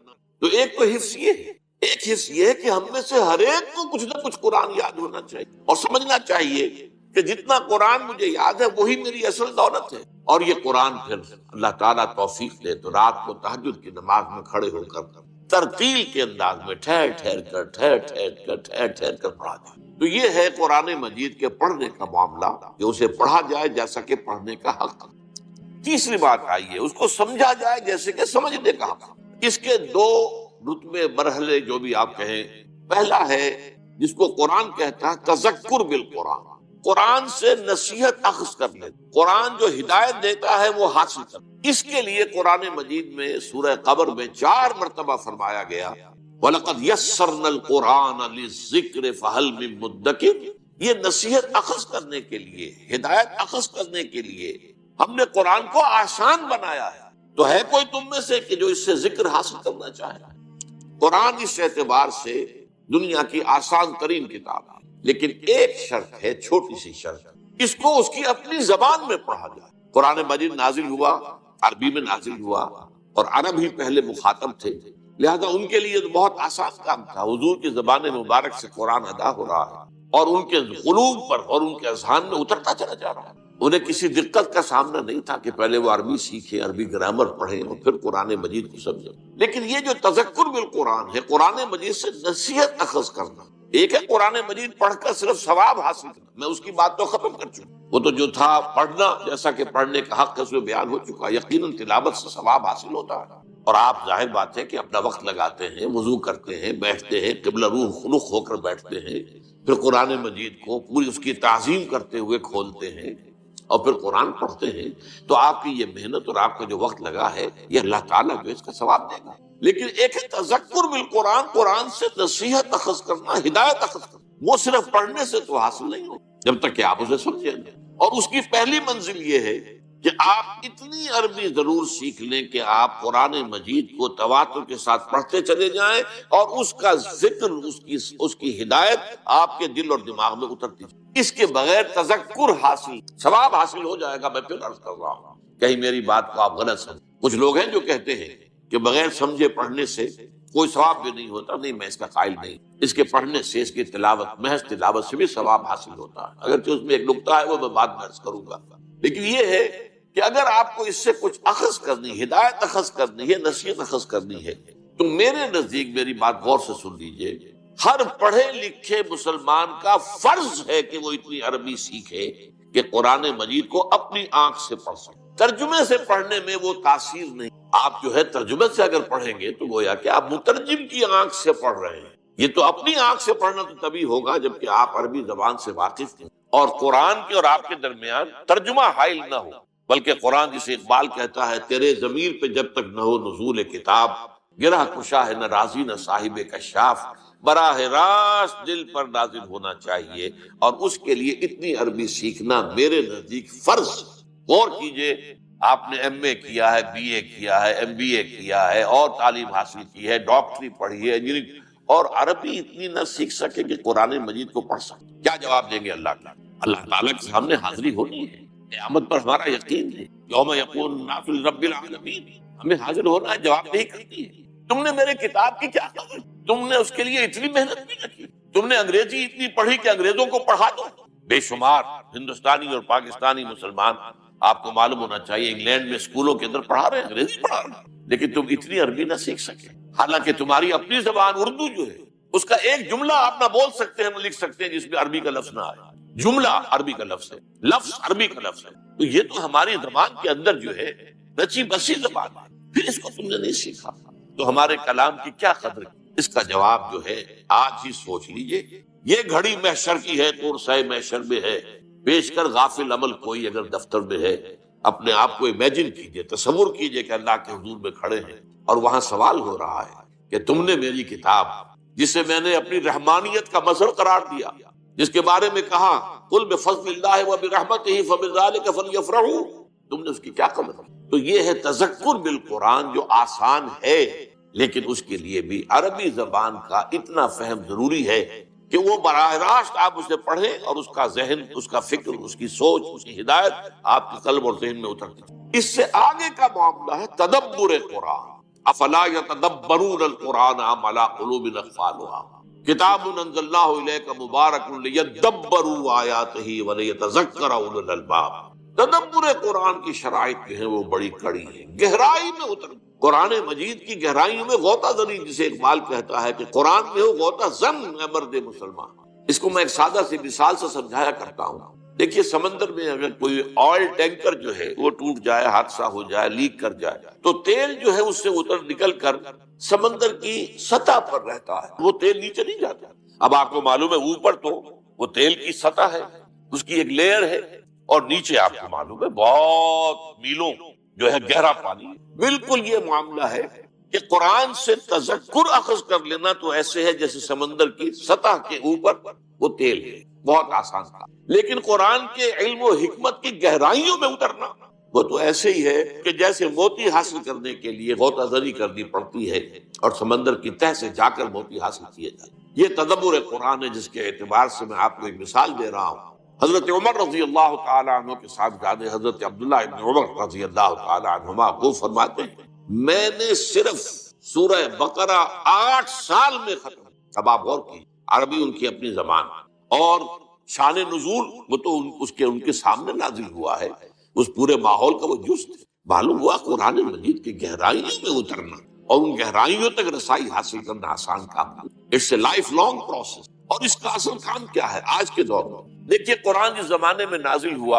تو ایک تو حفظ یہ ہے، ایک حصہ یہ ہے کہ ہم میں سے ہر ایک کو کچھ نہ کچھ قرآن یاد ہونا چاہیے اور سمجھنا چاہیے کہ جتنا قرآن مجھے یاد ہے وہی میری اصل دولت ہے۔ اور یہ قرآن پھر اللہ تعالیٰ توفیق دے تو رات کو تہجد کی نماز میں کھڑے ہو کر ترتیل کے انداز میں ٹھہر کر پڑھا جائے۔ تو یہ ہے قرآن مجید کے پڑھنے کا معاملہ کہ اسے پڑھا جائے جیسا کہ پڑھنے کا حق۔ تیسری بات آئی ہے اس کو سمجھا جائے جیسے کہ سمجھنے کا حق۔ اس کے 2 رتبے مرحلے جو بھی آپ کہیں، پہلا ہے جس کو قرآن کہتا ہے تذکر بالقرآن، قرآن سے نصیحت اخذ کر لے، قرآن جو ہدایت دیتا ہے وہ حاصل کر۔ اس کے لیے قرآن مجید میں سورہ قمر میں 4 مرتبہ فرمایا گیا وَلَقَدْ يَسَّرْنَا الْقُرْآنَ لِلذِّكْرِ فَهَلْ مِن مُدَّكِرٍ۔ یہ نصیحت اخذ کرنے کے لیے، ہدایت اخذ کرنے کے لیے ہم نے قرآن کو آسان بنایا ہے۔ تو ہے کوئی تم میں سے کہ جو اس سے ذکر حاصل کرنا چاہے؟ قرآن اس اعتبار سے دنیا کی آسان ترین کتاب ہے، لیکن ایک شرط ہے، چھوٹی سی شرط، اس کو اس کی اپنی زبان میں پڑھا جائے۔ قرآن مجید نازل ہوا، عربی میں نازل ہوا، اور عرب ہی پہلے مخاطب تھے، لہذا ان کے لیے تو بہت آسان کام تھا۔ حضور کی زبان مبارک سے قرآن ادا ہو رہا ہے اور ان کے قلوب پر اور ان کے اذہان میں اترتا چلا جا رہا ہے۔ انہیں کسی دقت کا سامنا نہیں تھا کہ پہلے وہ عربی سیکھیں، عربی گرامر پڑھیں اور پھر قرآن مجید کو سمجھیں۔ لیکن یہ جو تذکر بالقرآن ہے، قرآن مجید سے نصیحت اخذ کرنا، ایک ہے قرآن مجید پڑھ کر صرف ثواب حاصل کرنا، میں اس کی بات تو ختم کر چکا، وہ تو جو تھا پڑھنا، جیسا کہ پڑھنے کا حق ہے اس میں بیان ہو چکا، یقیناً تلاوت سے ثواب حاصل ہوتا ہے اور آپ ظاہر بات ہے کہ اپنا وقت لگاتے ہیں، وضو کرتے ہیں، بیٹھتے ہیں، قبلہ رخ ہو کر بیٹھتے ہیں، پھر قرآن مجید کو پوری اس کی تعظیم کرتے ہوئے کھولتے ہیں اور پھر قرآن پڑھتے ہیں، تو آپ کی یہ محنت اور آپ کا جو وقت لگا ہے یہ اللہ تعالیٰ جو اس کا ثواب دے گا۔ لیکن ایک ہے تذکر بالقرآن، قرآن سے نصیحت اخذ کرنا، ہدایت اخذ کرنا، وہ صرف پڑھنے سے تو حاصل نہیں ہو جب تک کہ آپ اسے سمجھیں گے۔ اور اس کی پہلی منزل یہ ہے کہ آپ اتنی عربی ضرور سیکھ لیں کہ آپ قرآن مجید کو تواتر کے ساتھ پڑھتے چلے جائیں اور اس کا ذکر، اس کی ہدایت آپ کے دل اور دماغ میں اترتی جائے۔ اس کے بغیر تذکر حاصل، ثواب حاصل ہو جائے گا، میں پھر عرض کر رہا ہوں، کہیں میری بات کو آپ غلط سمجھیں۔ کچھ لوگ ہیں جو کہتے ہیں کہ بغیر سمجھے پڑھنے سے کوئی ثواب بھی نہیں ہوتا، نہیں، میں اس کا قائل نہیں۔ اس کے پڑھنے سے، اس کی تلاوت، محض تلاوت سے بھی ثواب حاصل ہوتا ہے، اگرچہ اس میں ایک نکتہ ہے وہ میں بعد میں عرض کروں گا۔ لیکن یہ ہے کہ اگر آپ کو اس سے کچھ اخذ کرنی، ہدایت اخذ کرنی ہے، نصیحت اخذ کرنی ہے، تو میرے نزدیک، میری بات غور سے سن لیجئے، ہر پڑھے لکھے مسلمان کا فرض ہے کہ وہ اتنی عربی سیکھے کہ قرآن مجید کو اپنی آنکھ سے پڑھ سکے۔ ترجمے سے پڑھنے میں وہ تاثیر نہیں۔ آپ جو ہے ترجمے سے اگر پڑھیں گے تو گویا کہ آپ مترجم کی آنکھ سے پڑھ رہے ہیں۔ یہ تو اپنی آنکھ سے پڑھنا تو تبھی ہوگا جبکہ آپ عربی زبان سے واقف ہیں اور قرآن کے اور آپ کے درمیان ترجمہ حائل نہ ہو، بلکہ قرآن جسے اقبال کہتا ہے، تیرے ضمیر پہ جب تک نہ ہو نزول کتاب، گرہ کشا ہے نہ رازی نہ صاحب کشاف، براہ راست دل پر نازل ہونا چاہیے، اور اس کے لیے اتنی عربی سیکھنا میرے نزدیک فرض۔ غور کیجئے، آپ نے ایم اے کیا ہے، بی اے کیا ہے، ایم بی اے کیا ہے اور تعلیم حاصل کی ہے، ڈاکٹری پڑھی ہے، انجینئرنگ، اور عربی اتنی نہ سیکھ سکے کہ قرآن مجید کو پڑھ سکے، کیا جواب دیں گے اللہ تعالیٰ کے سامنے حاضری ہونی ہے، قیامت پر ہمارا یقین ہے، یوم یقول الناس لرب العالمین، ہمیں حاضر ہونا ہے، جواب نہیں کرتی ہے۔ تم نے میرے کتاب کی کیا خبر، تم نے اس کے لیے اتنی محنت بھی نہ کی، تم نے انگریزی اتنی پڑھی کہ انگریزوں کو پڑھا دو۔ بے شمار ہندوستانی اور پاکستانی مسلمان، آپ کو معلوم ہونا چاہیے، انگلینڈ میں اسکولوں کے اندر پڑھا رہے ہیں، انگریزی پڑھا رہے ہیں، لیکن تم اتنی عربی نہ سیکھ سکے، حالانکہ تمہاری اپنی زبان اردو جو ہے اس کا ایک جملہ آپ نہ بول سکتے ہیں، نہ لکھ سکتے ہیں جس میں عربی کا لفظ نہ آئے۔ جملہ عربی کا لفظ ہے، لفظ عربی کا لفظ ہے، تو یہ تو ہماری زبان کے اندر جو ہے رچی بسی زبان ہے، پھر اس کو تم نے نہیں سیکھا تو ہمارے کلام کی کیا قدر ہے؟ اس کا جواب جو ہے آج ہی سوچ لیجئے۔ یہ گھڑی محشر کی ہے، طور سائے محشر میں ہے، پیش کر غافل عمل کوئی اگر دفتر میں ہے۔ اپنے آپ کو امیجن کیجئے، تصور کیجئے کہ اللہ کے حضور میں کھڑے ہیں اور وہاں سوال ہو رہا ہے کہ تم نے میری کتاب، جسے میں نے اپنی رحمانیت کا مظہر قرار دیا، جس کے بارے میں کہا قل بفضل اللہ وبرحمتہ فبذلک فلیفرحوا، تم نے اس کی کیا قدر کی؟ تو یہ ہے تذکر بالقرآن، جو آسان ہے، لیکن اس کے لیے بھی عربی زبان کا اتنا فہم ضروری ہے کہ وہ براہ راست آپ اسے پڑھیں اور اس کا ذہن، اس کا فکر، اس کی سوچ، اس کی ہدایت آپ کے قلب اور ذہن میں اترتی ہے۔ اس سے آگے کا معاملہ ہے تدبر قرآن، افلا یتدبرون القرآن ام علی قلوب اقفالها، کتاب انزلناہ الیک مبارک لیدبروا آیاتہ ولیتذکر اولو الالباب۔ تدبر قرآن کی شرائط جو ہے وہ بڑی کڑی ہے، گہرائی میں اتر، قرآن مجید کی گہرائیوں میں غوطہ زنی، جسے اقبال کہتا ہے کہ قرآن میں ہو غوطہ زن اے مرد مسلمان۔ اس کو میں ایک سادہ سی مثال سے سمجھایا کرتا ہوں۔ دیکھیے، سمندر میں اگر کوئی آئل ٹینکر جو ہے وہ ٹوٹ جائے، حادثہ ہو جائے، لیک کر جائے، تو تیل جو ہے اس سے اتر نکل کر سمندر کی سطح پر رہتا ہے، وہ تیل نیچے نہیں جاتا۔ اب آپ کو معلوم ہے اوپر تو وہ تیل کی سطح ہے، اس کی ایک لیئر ہے، اور نیچے آپ کو معلوم ہے بہت میلوں جو ہے گہرا پانی ہے۔ بالکل یہ معاملہ ہے کہ قرآن سے تذکر اخذ کر لینا تو ایسے ہے جیسے سمندر کی سطح کے اوپر وہ تیل ہے، بہت آسان تھا۔ لیکن قرآن کے علم و حکمت کی گہرائیوں میں اترنا وہ تو ایسے ہی ہے کہ جیسے موتی حاصل کرنے کے لیے غوطہ زنی کرنی پڑتی ہے اور سمندر کی تہ سے جا کر موتی حاصل کیے جائے۔ یہ تدبر قرآن ہے، جس کے اعتبار سے میں آپ کو ایک مثال دے رہا ہوں۔ حضرت عمر رضی اللہ تعالی عنہ کے صاحب زادے حضرت عبداللہ ابن عمر رضی اللہ تعالی عنہما وہ فرماتے ہیں، میں نے صرف سورہ بقرہ 8 سال میں ختم۔ اب آپ غور کیجیے، عربی ان کی اپنی زبان، اور شان نزول وہ تو ان کے سامنے نازل ہوا ہے، اس پورے ماحول کا وہ جز تھے۔ معلوم ہوا قرآن مجید کی گہرائیوں میں اترنا اور ان گہرائیوں تک رسائی حاصل کرنا آسان کام نہیں، it's a lifelong process. اور اس کا اصل کام کیا ہے آج کے دور میں؟ دیکھیے، قرآن جس زمانے میں نازل ہوا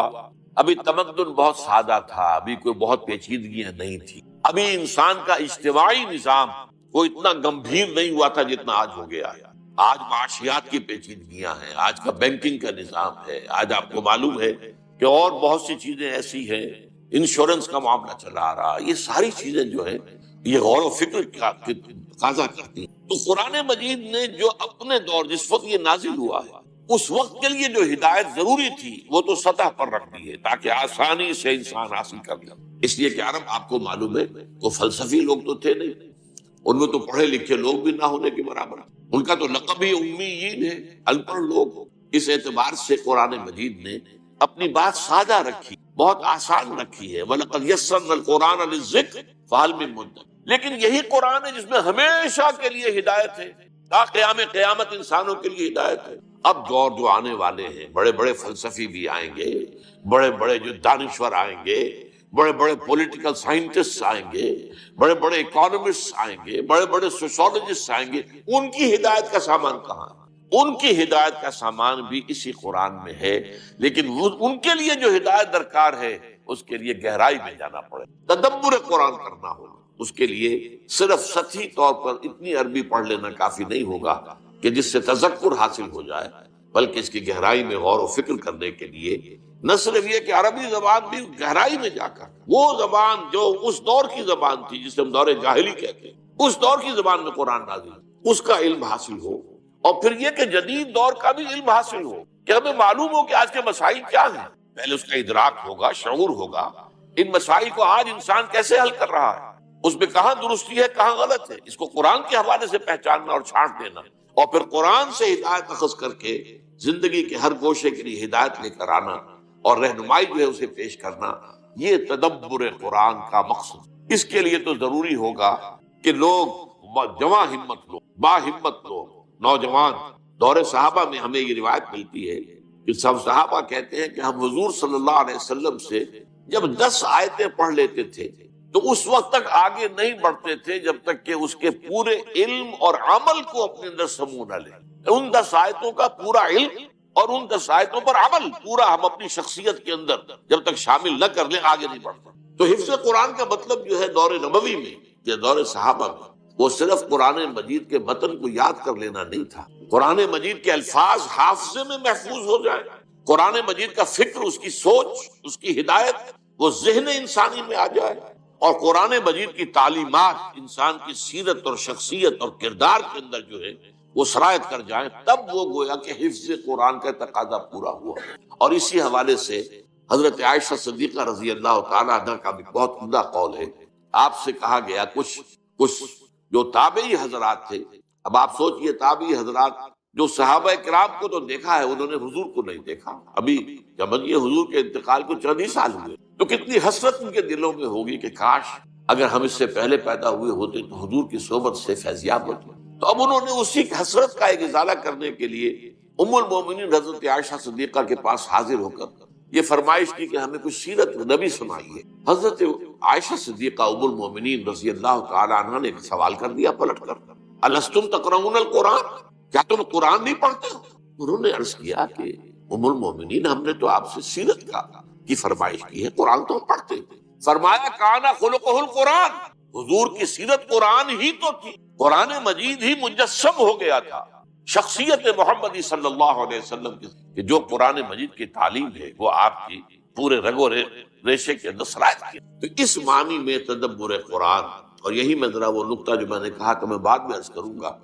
ابھی تمدن بہت سادہ تھا، ابھی کوئی بہت پیچیدگیاں نہیں تھی۔ ابھی انسان کا اجتماعی نظام وہ اتنا گمبھیر نہیں ہوا تھا جتنا آج ہو گیا ہے۔ آج معاشیات کی پیچیدگیاں ہیں، آج کا بینکنگ کا نظام ہے، آج آپ کو معلوم ہے کہ اور بہت سی چیزیں ایسی ہیں، انشورنس کا معاملہ چلا آ رہا، یہ ساری چیزیں جو ہیں یہ غور و فکر کا تقاضا کرتی ہیں۔ تو قرآن مجید نے جو اپنے دور جس وقت یہ نازل ہوا ہے اس وقت کے لیے جو ہدایت ضروری تھی وہ تو سطح پر رکھ دی ہے تاکہ آسانی سے انسان حاصل کر لے۔ اس لیے کہ عرب آپ کو معلوم ہے وہ فلسفی لوگ تو تھے نہیں، ان میں تو پڑھے لکھے لوگ بھی نہ ہونے کے برابر، ان کا تو لقب ہی امیین ہے، ان پڑھ لوگ۔ اس اعتبار سے قرآن مجید نے اپنی بات سادہ رکھی، بہت آسان رکھی ہے، وَلَقَدْ يَسَّرْنَا الْقُرْآنَ لِلذِّكْرِ فَهَلْ مِن مُدَّكِرٍ۔ لیکن یہی قرآن ہے جس میں ہمیشہ کے لیے ہدایت ہے، تا قیامت انسانوں کے لیے ہدایت ہے۔ اب دور جو آنے والے ہیں، بڑے بڑے فلسفی بھی آئیں گے، بڑے بڑے جو دانشور آئیں گے، بڑے بڑے پولیٹیکل سائنٹسٹ آئیں گے، بڑے بڑے اکانومسٹ آئیں گے، بڑے بڑے سوشولوجسٹ آئیں گے، ان کی ہدایت کا سامان کہاں ہے؟ ان کی ہدایت کا سامان بھی اسی قرآن میں ہے، لیکن ان کے لیے جو ہدایت درکار ہے اس کے لیے گہرائی میں جانا پڑے، تدبر قرآن کرنا ہوگا۔ اس کے لیے صرف سطحی طور پر اتنی عربی پڑھ لینا کافی نہیں ہوگا کہ جس سے تذکر حاصل ہو جائے، بلکہ اس کی گہرائی میں غور و فکر کرنے کے لیے نہ صرف یہ کہ عربی زبان بھی گہرائی میں جا کر وہ زبان جو اس دور کی زبان تھی جسے ہم دور جاہلی کہتے ہیں، اس دور کی زبان میں قرآن نازل، اس کا علم حاصل ہو، اور پھر یہ کہ جدید دور کا بھی علم حاصل ہو، کہ ہمیں معلوم ہو کہ آج کے مسائل کیا ہیں۔ پہلے اس کا ادراک ہوگا، شعور ہوگا، ان مسائل کو آج انسان کیسے حل کر رہا ہے، اس میں کہاں درستی ہے کہاں غلط ہے، اس کو قرآن کے حوالے سے پہچاننا اور چھانٹ دینا، اور پھر قرآن سے ہدایت اخذ کر کے زندگی کے ہر گوشے کے لیے ہدایت لے کر آنا اور رہنمائی جو ہے اسے پیش کرنا، یہ تدبر قرآن کا مقصد۔ اس کے لیے تو ضروری ہوگا کہ لوگ جواں ہمت لوگ، با ہمت لوگ، نوجوان، دور صحابہ میں ہمیں یہ روایت ملتی ہے کہ سب صحابہ کہتے ہیں کہ ہم حضور صلی اللہ علیہ وسلم سے جب 10 آیتیں پڑھ لیتے تھے تو اس وقت تک آگے نہیں بڑھتے تھے جب تک کہ اس کے پورے علم اور عمل کو اپنے اندر سمو نہ لیں۔ ان 10 آیتوں کا پورا علم اور ان 10 آیتوں پر عمل پورا ہم اپنی شخصیت کے اندر جب تک شامل نہ کر لیں آگے نہیں بڑھتا۔ تو حفظ قرآن کا مطلب جو ہے دور نبوی میں یا دور صحابہ میں وہ صرف قرآن مجید کے متن کو یاد کر لینا نہیں تھا، قرآن مجید کے الفاظ حافظے میں محفوظ ہو جائے، قرآن مجید کا فکر، اس کی سوچ، اس کی ہدایت وہ ذہن انسانی میں آ جائے، اور قرآن مجید کی تعلیمات انسان کی سیرت اور شخصیت اور کردار کے اندر جو ہے وہ سرایت کر جائیں، تب وہ گویا کہ حفظ قرآن کا تقاضا پورا ہوا۔ اور اسی حوالے سے حضرت عائشہ صدیقہ رضی اللہ تعالیٰ عنہ کا بھی بہت عمدہ قول ہے۔ آپ سے کہا گیا کچھ جو تابعی حضرات تھے، اب آپ سوچئے تابعی حضرات جو صحابہ کرام کو تو دیکھا ہے، انہوں نے حضور کو نہیں دیکھا، ابھی جب یہ حضور کے انتقال کو چند ہی سال ہوئے، تو کتنی حسرت ان کے دلوں میں ہوگی کہ کاش اگر ہم اس سے پہلے پیدا ہوئے ہوتے تو حضور کی صحبت سے فیضیاب ہوتے۔ تو اب انہوں نے اسی حسرت کا ایک ازالہ کرنے کے لیے ام المومنین حضرت عائشہ صدیقہ کے پاس حاضر ہو کر یہ فرمائش کی کہ ہمیں کچھ سیرت نبی سنائیے۔ حضرت عائشہ صدیقہ ام المومنین رضی اللہ تعالی عنہ نے ایک سوال کر دیا پلٹ کر، الستم تقرؤون القرآن، کیا تم قرآن نہیں پڑھتے ہو؟ انہوں نے عرض کیا کہ ام المومنین ہم نے تو آپ سے سیرت کی فرمائش کی ہے، قرآن تو ہم پڑھتے ہیں۔ فرمایا کان خلقہ القرآن، حضور کی سیرت قرآن ہی تو تھی، قرآن مجید ہی مجسم ہو گیا تھا شخصیت محمدی صلی اللہ علیہ وسلم کی، کہ جو قرآن مجید کی تعلیم ہے وہ آپ کی پورے رگ و ریشے کے اندر سرایت کی۔ تو اس معنی میں تدبر قرآن، اور یہی میں ذرا وہ نقطہ جو میں نے کہا کہ میں بعد میں عرض کروں گا،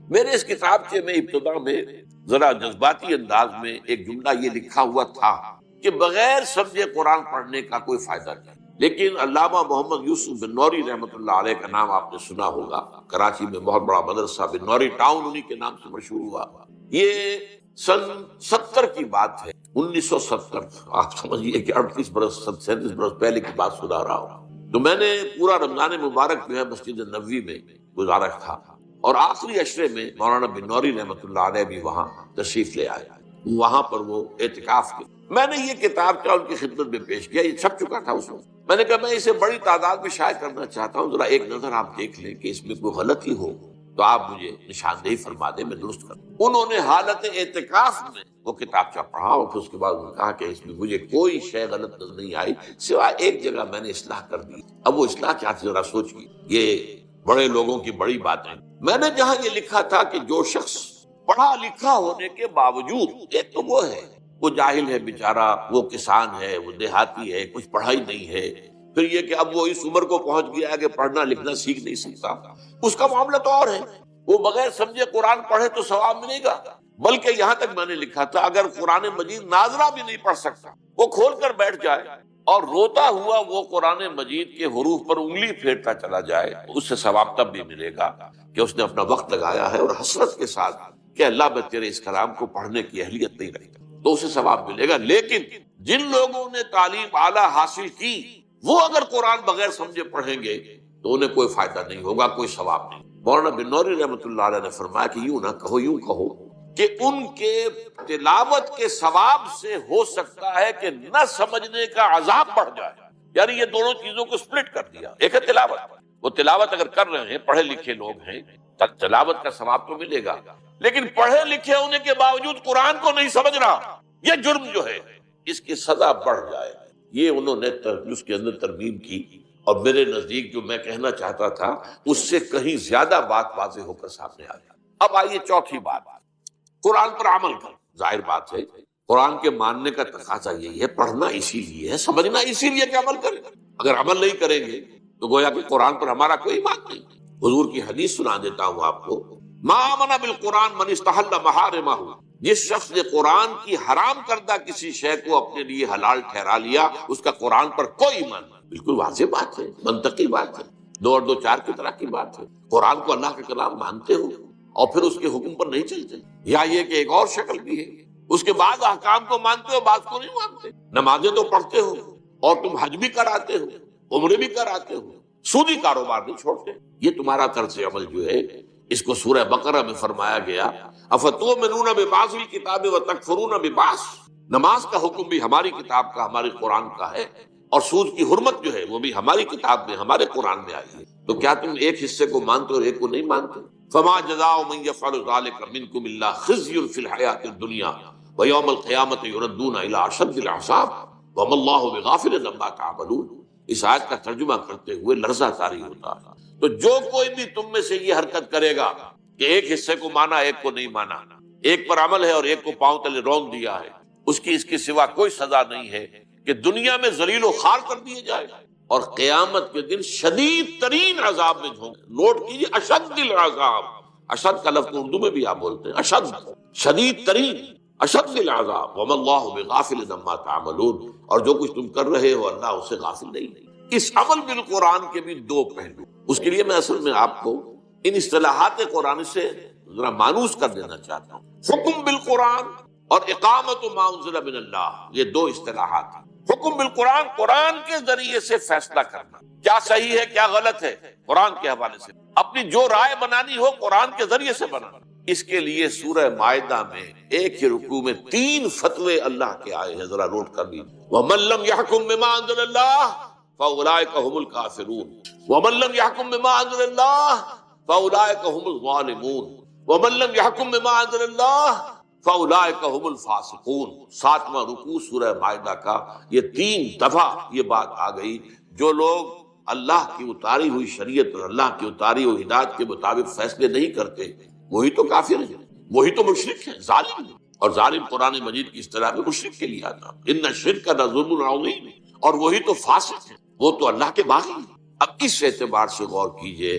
میرے اس کتاب کے میں ابتدا میں ذرا جذباتی انداز میں ایک جملہ یہ لکھا ہوا تھا کہ بغیر سمجھے قرآن پڑھنے کا کوئی فائدہ نہیں، لیکن علامہ محمد یوسف بن نوری رحمۃ اللہ علیہ کا نام آپ نے سنا ہوگا، کراچی میں بہت بڑا مدرسہ بن نوری ٹاؤن انہی کے نام سے مشہور ہوا، یہ سن 70 کی بات ہے، 1970، آپ سمجھیے کہ 38 برس 37 برس پہلے کی بات سنا رہا ہوں۔ تو میں نے پورا رمضان مبارک جو ہے مسجد نبوی میں گزارا تھا، اور آخری عشرے میں مولانا بن نوری رحمۃ اللہ علیہ بھی وہاں تشریف لے آئے، وہاں پر وہ اعتکاف کے میں نے یہ کتاب کا ان کی خدمت میں پیش کیا، یہ چھپ چکا تھا اس وقت، میں نے کہا میں اسے بڑی تعداد میں شائع کرنا چاہتا ہوں، ذرا ایک نظر آپ دیکھ لیں کہ اس میں کوئی غلطی ہو تو آپ مجھے نشاندہی فرما دیں، میں درست کروں۔ انہوں نے حالت اعتکاف میں وہ کتابچہ پڑھا اور پھر اس کے بعد انہوں نے کہا کہ اس میں مجھے کوئی شے غلط نظر نہیں آئی سوائے ایک جگہ میں نے اصلاح کر دی۔ اب وہ اصلاح کیا تھی ذرا سوچیے، یہ بڑے لوگوں کی بڑی باتیں۔ میں نے جہاں یہ لکھا تھا کہ جو شخص پڑھا لکھا ہونے کے باوجود، ایک تو وہ ہے وہ جاہل ہے بیچارہ، وہ کسان ہے، وہ دیہاتی ہے، کچھ پڑھائی نہیں ہے، پھر یہ کہ اب وہ اس عمر کو پہنچ گیا ہے کہ پڑھنا لکھنا سیکھ نہیں سکتا، اس کا معاملہ تو اور ہے، وہ بغیر سمجھے قرآن پڑھے تو ثواب ملے گا۔ بلکہ یہاں تک میں نے لکھا تھا اگر قرآن مجید ناظرہ بھی نہیں پڑھ سکتا، وہ کھول کر بیٹھ جائے اور روتا ہوا وہ قرآن مجید کے حروف پر انگلی پھیرتا چلا جائے، اس سے ثواب تب بھی ملے گا کہ اس نے اپنا وقت لگایا ہے اور حسرت کے ساتھ کہ اللہ میں تیرے اس کلام کو پڑھنے کی اہلیت نہیں رکھتا، تو اسے ثواب ملے گا۔ لیکن جن لوگوں نے تعلیم اعلیٰ حاصل کی وہ اگر قرآن بغیر سمجھے پڑھیں گے تو انہیں کوئی فائدہ نہیں ہوگا، کوئی ثواب نہیں۔ مولانا بن نوری رحمۃ اللہ علیہ نے فرمایا کہ یوں نہ کہو، یوں کہو کہ ان کے تلاوت کے ثواب سے ہو سکتا ہے کہ نہ سمجھنے کا عذاب بڑھ جائے۔ یعنی یہ دونوں چیزوں کو سپلٹ کر دیا۔ ایک ہے تلاوت، وہ تلاوت اگر کر رہے ہیں، پڑھے لکھے لوگ ہیں، تلاوت کا ثواب تو ملے گا، لیکن پڑھے لکھے ہونے کے باوجود قرآن کو نہیں سمجھ رہا، یہ جرم جو ہے اس کی سزا بڑھ جائے۔ یہ انہوں نے اس کے اندر ترمیم کی، اور میرے نزدیک جو میں کہنا چاہتا تھا اس سے کہیں زیادہ بات واضح ہو کر سامنے آ گیا۔ اب آئیے چوتھی بات، قرآن پر عمل کر۔ ظاہر بات ہے قرآن کے ماننے کا تقاضا یہی ہے، پڑھنا اسی لیے ہے، سمجھنا اسی لیے کہ عمل کریں۔ اگر عمل نہیں کریں گے تو گویا کہ قرآن پر ہمارا کوئی بات نہیں۔ حضور کی حدیث سنا دیتا ہوں آپ کو، ما آمن بالقرآن من استحل محارمہ، جس شخص نے قرآن کی حرام کردہ کسی شے کو اپنے لیے حلال ٹھہرا لیا، اس کا قرآن پر کوئی ایمان نہیں۔ بالکل واضح بات ہے، منطقی بات ہے، 2 اور 2 4 کی طرح کی بات ہے۔ قرآن کو اللہ کا کلام مانتے ہو اور پھر اس کے حکم پر نہیں چلتے، یا یہ کہ ایک اور شکل بھی ہے، اس کے بعد احکام کو مانتے ہو، بعض کو نہیں مانتے۔ نمازیں تو پڑھتے ہو اور تم حج بھی کراتے ہو، عمرے بھی کراتے ہو، سودی کاروبار نہیں چھوڑتے۔ یہ تمہارا طرز عمل جو ہے، اس کو سورہ بقرہ میں فرمایا گیا، افتؤمنون ببعض الکتاب وتکفرون ببعض۔ نماز کا حکم بھی ہماری کتاب کا، ہمارے قرآن کا ہے، اور سود کی حرمت جو ہے وہ بھی ہماری کتاب میں، ہمارے قرآن میں آئی ہے۔ تو کیا تم ایک حصے کو مانتے اور ایک کو نہیں مانتے؟ فما جزاء من يفعل ذلك منكم الا خزي في الحياة الدنيا ويوم القيامة يردون الى اشد العذاب وما الله بغافل عما تعملون۔ اس آیت کا ترجمہ کرتے ہوئے لرزہ طاری ہوتا ہے۔ تو جو کوئی بھی تم میں سے یہ حرکت کرے گا کہ ایک حصے کو مانا ایک کو نہیں مانا، ایک پر عمل ہے اور ایک کو پاؤں تلے رون دیا ہے، اس کی اس کے سوا کوئی سزا نہیں ہے کہ دنیا میں ذلیل و خوار کر دیے جائے اور قیامت کے دن شدید ترین عذاب میں جھونکے۔ نوٹ کیجیے، اشد العذاب، اشد کا لفظ اردو میں بھی آپ بولتے ہیں، اشد، شدید ترین، اشد العذاب، وما اللہ بغافل عما تعملون، اور جو کچھ تم کر رہے ہو اللہ اس سے غافل نہیں۔ اس عمل بالقرآن کے بھی 2 پہلو، اس کے لیے میں اصل میں آپ کو ان اصطلاحات قرآن سے ذرا مانوس کر دینا چاہتا ہوں۔ حکم بالقرآن اور اقامت ما انزل من اللہ، یہ 2 اصطلاحات ہیں۔ حکم بالقرآن، قرآن کے ذریعے سے فیصلہ کرنا، کیا صحیح ہے کیا غلط ہے، قرآن کے حوالے سے اپنی جو رائے بنانی ہو قرآن کے ذریعے سے بنانا۔ اس کے لیے سورہ مائدہ میں ایک ہی رکوع میں 3 فتوے اللہ کے آئے ہیں، ذرا نوٹ کر لیجیے۔ وَمَن لَّمْ يَحْكُم بِمَا أَنزَلَ اللَّهُ فَأُولَٰئِكَ هُمُ الْكَافِرُونَ وَمَن لَّمْ يَحْكُم بِمَا أَنزَلَ اللَّهُ فَأُولَٰئِكَ هُمُ الظَّالِمُونَ وَمَن لَّمْ يَحْكُم بِمَا أَنزَلَ اللَّهُ فَأُولَٰئِكَ هُمُ الْفَاسِقُونَ۔ 7واں رکوع سورہ مائدہ کا یہ 3 دفعہ یہ بات آ گئی، جو لوگ اللہ کی اتاری ہوئی شریعت اور اللہ کی اتاری ہوئی ہدایت کے مطابق فیصلے نہیں کرتے، وہی تو کافر ہیں، وہی تو مشرک ہیں، ظالم ہیں۔ اور ظالم قرآن مجید کی اصطلاح میں مشرک کے لیے آتا، ان الشرک لظلم عظیم، اور وہی تو فاسق ہیں، وہ تو اللہ کے باغی ہیں۔ اب اس اعتبار سے غور کیجئے،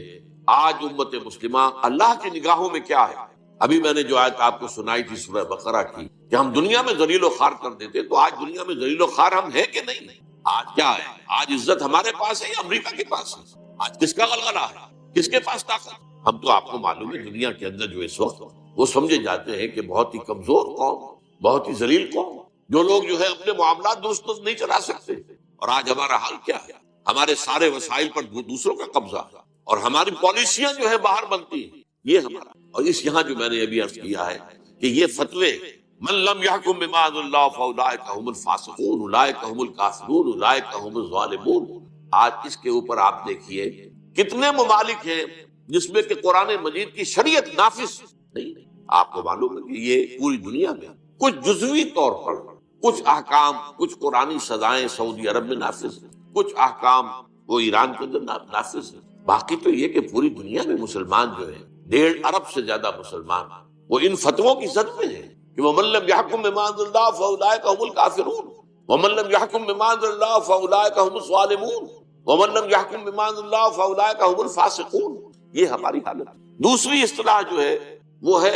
آج امت مسلمہ اللہ کی نگاہوں میں کیا ہے؟ ابھی میں نے جو آیت آپ کو سنائی تھی سورہ بقرہ کی کہ ہم دنیا میں ذلیل و خوار کر دیتے، تو آج دنیا میں ذلیل و خوار ہم ہیں کہ نہیں؟ آج کیا ہے؟ آج عزت ہمارے پاس ہے یا امریکہ کے پاس ہے؟ آج کس کا غلغلہ ہے؟ کس کے پاس طاقت؟ ہم تو آپ کو معلوم ہے دنیا کے اندر جو اس وقت وہ سمجھے جاتے ہیں کہ بہت ہی کمزور قوم، بہت ہی ذلیل قوم، جو لوگ جو ہے اپنے معاملات درست نہیں چلا سکتے۔ اور آج ہمارا حال کیا ہے؟ ہمارے سارے وسائل پر دوسروں کا قبضہ، اور ہماری پالیسیاں جو ہے باہر بنتی ہیں، یہ ہمارا۔ اور اس یہاں جو میں نے ابھی عرض کیا ہے کہ یہ فتوے، من لم يحكم بما انزل اللہ فاولئک هم الفاسقون اولئک هم الکافرون اولئک هم الظالمون، آج اس کے اوپر آپ دیکھیے کتنے ممالک ہیں جس میں کہ قرآن مجید کی شریعت نافذ نہیں. آپ کو معلوم ہے کہ یہ پوری دنیا میں کچھ جزوی طور پر کچھ احکام، کچھ قرآنی سزائیں سعودی عرب میں نافذ ہیں، کچھ احکام وہ ایران کے اندر نافذ ہیں. باقی تو یہ کہ پوری دنیا میں مسلمان جو ہے 1.5 ارب سے زیادہ مسلمان وہ ان فتووں کی زد میں ہیں کہ وَمَن لَّمْ يَحْكُم بِمَا أَنزَلَ اللَّهُ فَأُولَٰئِكَ هُمُ الْكَافِرُونَ وَمَن لَّمْ يَحْكُم بِمَا أَنزَلَ اللَّهُ فَأُولَٰئِكَ هُمُ الظَّالِمُونَ وَمَن لَّمْ يَحْكُم بِمَا أَنزَلَ اللَّهُ فَأُولَٰئِكَ هُمُ الْفَاسِقُونَ. یہ ہماری حالت. دوسری اصطلاح جو ہے وہ ہے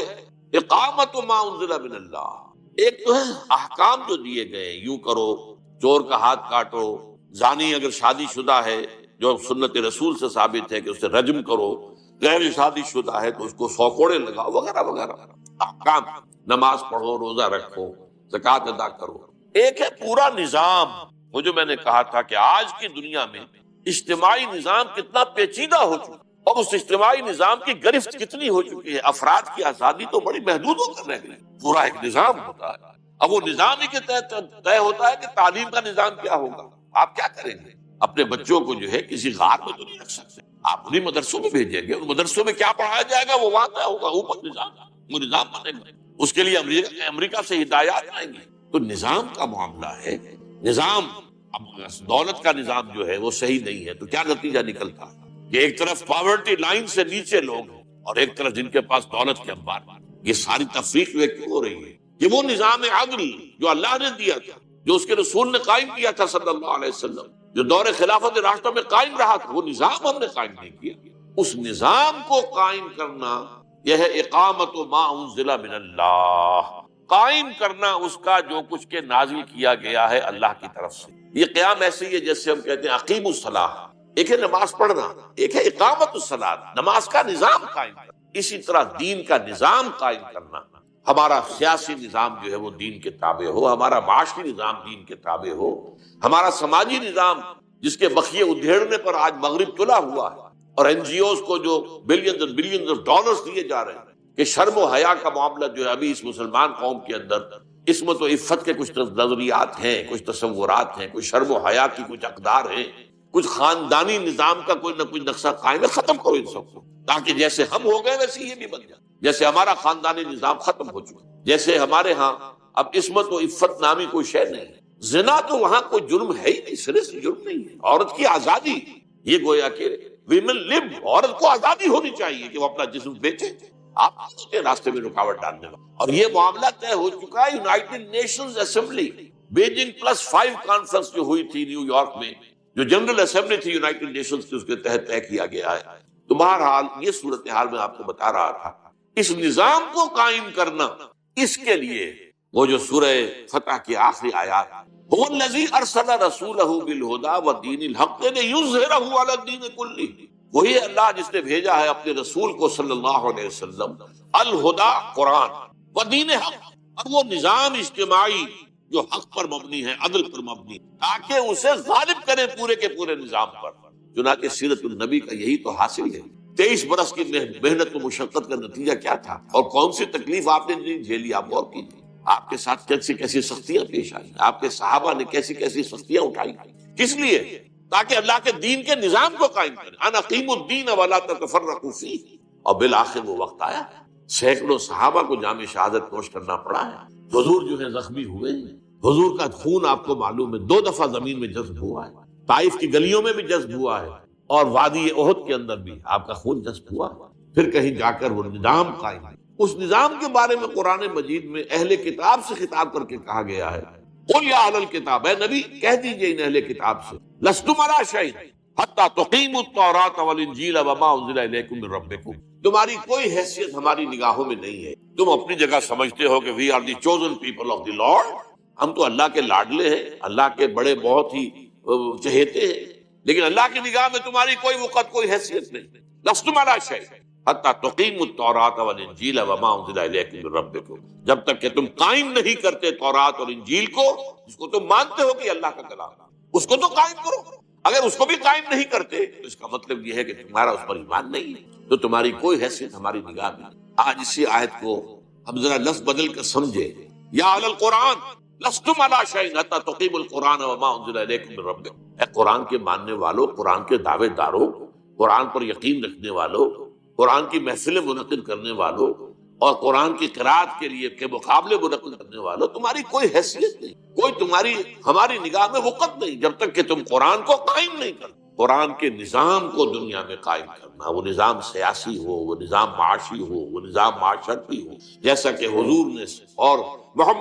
اقامت ما انزل من اللہ. ایک تو ہے احکام جو دیے گئے، یوں کرو، چور کا ہاتھ کاٹو، زانی اگر شادی شدہ ہے جو سنت رسول سے ثابت ہے کہ اسے رجم کرو، غیر شادی شدہ ہے تو اس کو 100 کوڑے لگاؤ، وغیرہ وغیرہ احکام. نماز پڑھو، روزہ رکھو، زکوٰۃ ادا کرو. ایک ہے پورا نظام، وہ جو میں نے کہا تھا کہ آج کی دنیا میں اجتماعی نظام کتنا پیچیدہ ہو چکا اور اس اجتماعی نظام کی گرفت کتنی ہو چکی ہے. افراد کی آزادی تو بڑی محدود ہو کر رہ گئی. پورا ایک نظام ہوتا ہے. اب وہ نظام ہی کے تحت طے ہوتا ہے کہ تعلیم کا نظام کیا ہوگا. آپ کیا کریں گے؟ اپنے بچوں کو جو ہے کسی غار میں تو نہیں رکھ سکتے. آپ انہیں مدرسوں میں بھیجیں گے. ان مدرسوں میں کیا پڑھایا جائے گا وہ وہاں طے ہوگا. اوپر نظام، وہ نظام بنے گا. اس کے لیے امریکہ سے ہدایات آئیں گی. تو نظام کا معاملہ ہے. نظام، اب دولت کا نظام جو ہے وہ صحیح نہیں ہے تو کیا نتیجہ نکلتا کہ ایک طرف پاورٹی لائن سے نیچے لوگ ہیں اور ایک طرف جن کے پاس دولت کے انبار. یہ ساری تفریق جو ہے کیوں ہو رہی ہے؟ یہ وہ نظام عدل جو اللہ نے دیا تھا، جو اس کے رسول نے قائم کیا تھا صلی اللہ علیہ وسلم، جو دور خلافت راشدہ میں قائم رہا تھا، وہ نظام ہم نے قائم نہیں کیا. اس نظام کو قائم کرنا یہ ہے اقامت ما انزل من اللہ. قائم کرنا اس کا جو کچھ کے نازل کیا گیا ہے اللہ کی طرف سے. یہ قیام ایسے ہی ہے جیسے ہم کہتے ہیں اقیم الصلاۃ. ایک ہے نماز پڑھنا، ایک ہے اقامت الصلاۃ، نماز کا نظام قائم کرنا. اسی طرح دین کا نظام قائم کرنا. ہمارا سیاسی نظام جو ہے وہ دین کے تابع ہو، ہمارا معاشی نظام دین کے تابع ہو، ہمارا سماجی نظام جس کے بخیے ادھیڑنے پر آج مغرب تلا ہوا ہے اور این جی اوز کو جو بلینز اور بلینز آف ڈالرز دیے جا رہے ہیں کہ شرم و حیا کا معاملہ جو ہے ابھی اس مسلمان قوم کے اندر عصمت و عفت کے کچھ نظریات ہیں، کچھ تصورات ہیں، کچھ شرم و حیا کی کچھ اقدار ہیں، کچھ خاندانی نظام کا کوئی نہ کوئی نقشہ قائم ہے. ختم کرو ان سب کو، تاکہ جیسے ہم ہو گئے ویسے یہ بھی بن جائے. جیسے ہمارا خاندانی نظام ختم ہو چکا، جیسے ہمارے ہاں اب عصمت و عفت نامی کوئی شے نہیں ہے. زنا تو وہاں کوئی جرم ہے ہی نہیں، سرے سے جرم نہیں ہے. عورت کی آزادی، یہ گویا کہ ویمن لیو، عورت کو آزادی ہونی چاہیے کہ وہ اپنا جسم بیچے. آپ کے راستے میں رکاوٹ ڈالنے والا. اور یہ معاملہ طے ہو چکا ہے. United nations assembly Beijing +5 conference جو ہوئی تھی نیو یارک میں، جو جنرل اسمبلی تھی یونائیٹڈ نیشنز کی، اس کے تحت طے کیا گیا ہے. تو بہرحال یہ صورتحال میں آپ کو بتا رہا تھا. اس نظام کو قائم کرنا، اس کے لیے وہ جو سورہ فتح کی آخری آیات، هو الذی ارسل رسولہ بالہدی ودین الحق لیظہرہ علی الدین کلہ، وہی اللہ جس نے بھیجا ہے اپنے رسول کو صلی اللہ علیہ وسلم الہدی قرآن ودین حق، اور وہ نظام اجتماعی جو حق پر مبنی ہے، عدل پر مبنی، تاکہ اسے غالب کرے پورے کے پورے نظام پر. چنانچہ سیرت النبی کا یہی تو حاصل ہے. 23 برس کی محنت و مشقت کا نتیجہ کیا تھا اور کون سی تکلیف آپ نے نہیں جھیلی. آپ غور کیجیے، آپ کے ساتھ کیسی کیسی سختیاں پیش آئی، آپ کے صحابہ نے کیسی کیسی سختیاں اٹھائی. کس لیے؟ تاکہ اللہ کے دین کے نظام کو قائم کریں. ان اقیموا الدین ولا تتفرقوا فیہ. اور بالآخر وہ وقت آیا، سینکڑوں صحابہ کو جام شہادت نوش کرنا پڑا ہے. حضور جو ہے زخمی ہوئے ہیں. حضور کا خون آپ کو معلوم ہے 2 دفعہ زمین میں جذب ہوا ہے. طائف کی گلیوں میں بھی جذب ہوا ہے اور وادی احد کے اندر بھی آپ کا خون جذب ہوا. پھر کہیں جا کر وہ نظام قائم ہے. اس نظام کے بارے میں قرآن مجید میں اہل کتاب سے خطاب کر کے کہا گیا ہے، قل یا اہل الکتاب، اے نبی کہہ دیجئے ان اہل کتاب سے، لستم علی شیء حتی تقیموا التوراۃ والانجیل وما انزل الیکم من ربکم. تمہاری کوئی حیثیت ہماری نگاہوں میں نہیں ہے. تم اپنی جگہ سمجھتے ہو کہ we are the chosen people of the Lord, ہم تو اللہ کے لاڈلے ہیں، اللہ کے بڑے بہت ہی چہیتے ہیں، لیکن اللہ کی نگاہ میں تمہاری کوئی وقت کوئی حیثیت نہیں. لستم علی شیء حتی تقیموا التوراۃ والانجیل وما انزل الیکم من ربکم، جب تک کہ تم قائم نہیں کرتے تورات اور انجیل کو، جس کو تم مانتے ہو کہ اللہ کا کلام، اس کو تو قائم کرو. اگر اس کو بھی قائم نہیں کرتے تو اس کا مطلب یہ ہے کہ تمہارا اس پر ایمان نہیں ہے، تو تمہاری کوئی حیثیت ہماری نگاہ میں. آج اسی آیت کو ہم ذرا لفظ بدل کر سمجھے. یا اہل القرآن لستم علی شیء حتی تقیموا القرآن وما انزل الیکم من ربکم. اے قرآن کے ماننے والوں، قرآن کے دعوے داروں، قرآن پر یقین رکھنے والوں، قرآن کی محفلیں منعقد کرنے والوں اور قرآن کی قرأت کے لیے کے مقابلے منعقد کرنے والوں، تمہاری کوئی حیثیت نہیں، کوئی تمہاری ہماری نگاہ میں وقت نہیں جب تک کہ تم قرآن کو قائم نہیں کرو۔ قرآن کے نظام کو دنیا میں قائم کرنا، وہ نظام سیاسی ہو، وہ نظام معاشی ہو، وہ نظام معاشرتی ہو، جیسا کہ حضور نے اور محمد